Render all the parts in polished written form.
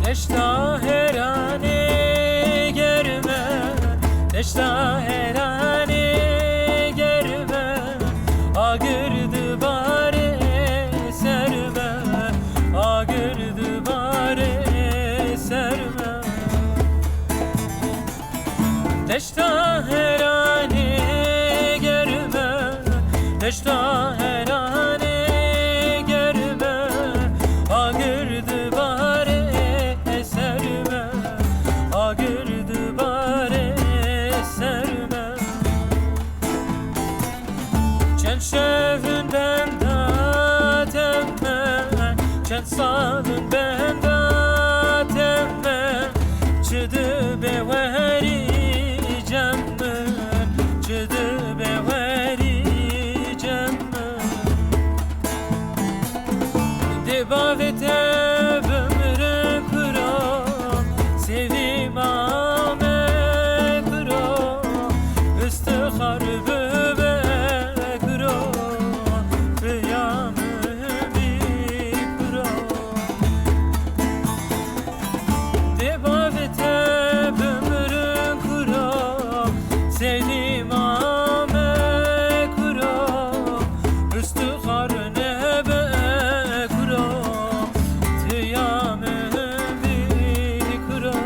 Neşta herane germe, neşta herane germe, agırdı bare serme, agırdı bare serme. Neşta herane germe, neşta herane germe, agırdı bare serme, agırdı bare serme. Çen şevün benda temme, çen salın benda temme, çıdı beveri cemmen, çıdı beveri cemmen. Debavete bömre kura, sevim ame kura, üstükhar böbe kura, kıyamı bir kura. Debavete bömre kura, sevim ame kura, üstükhar nebe kura, kıyamı bir kura.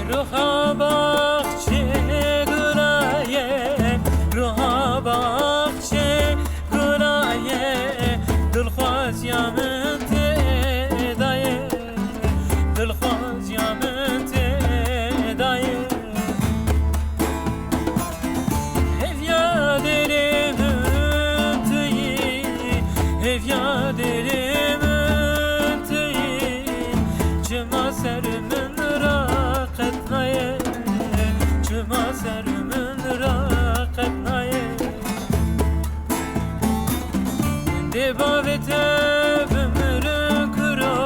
Ruha bahçe gıraye, ruha bahçe gıraye, dilxwaz yamın tedaye, dilxwaz yamın tedaye. Hevya dilimin tüyi, hevya dilimin tüyi, cıma serimin raqetnaye, cıma serimin raqetnaye. Debavete bömre kura,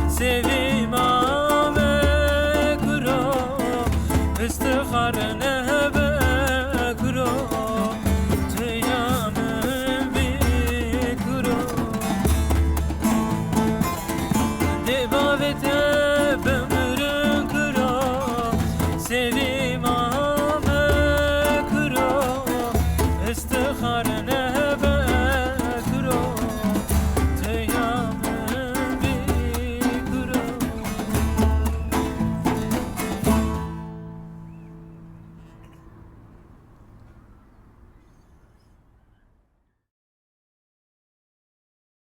sevim ame kura, üstükhar nebe